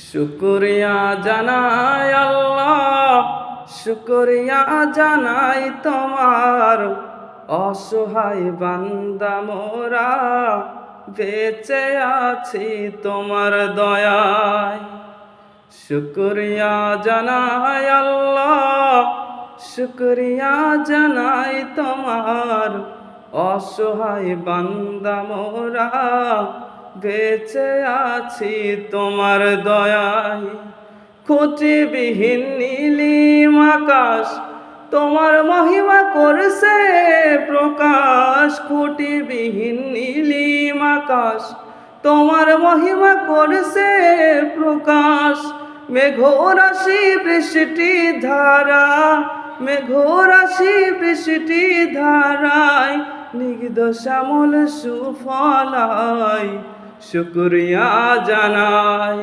শুকরিয়া জানাই আল্লাহ, শুকরিয়া জানাই তোমার। অসহায় বান্দা মোরা বেঁচে আছি তোমার দয়ায়। শুকরিয়া জানাই আল্লাহ, শুকরিয়া জানাই তোমার। অসহায় বান্দা মোরা বেঁচে আছি তোমার দয়ায়। খুঁটিবিহীন নীলিম আকাশ তোমার মহিমা করছে প্রকাশ। খুঁটিবিহীন নীলিম আকাশ তোমার মহিমা করছে প্রকাশ। মেঘরাশি বৃষ্টি ধারা, মেঘরাশি বৃষ্টি ধারায় নিগ্ধ শ্যামল সুফলায়। শুকরিয়া জানাই,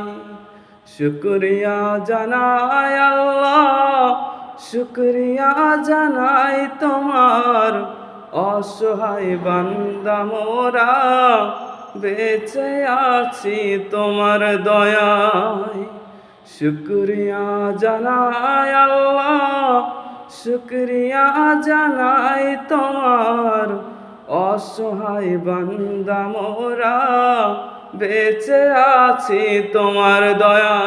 শুকরিয়া জানাই আল্লাহ, শুকরিয়া জানাই তোমার। অসহায় বান্দা মোরা বেঁচে আছি তোমার দয়ায়। শুকরিয়া জানাই আল্লাহ, শুকরিয়া জানাই তোমার। অসহায় বান্দা মোরা বেঁচে আছি তোমার দয়ায়।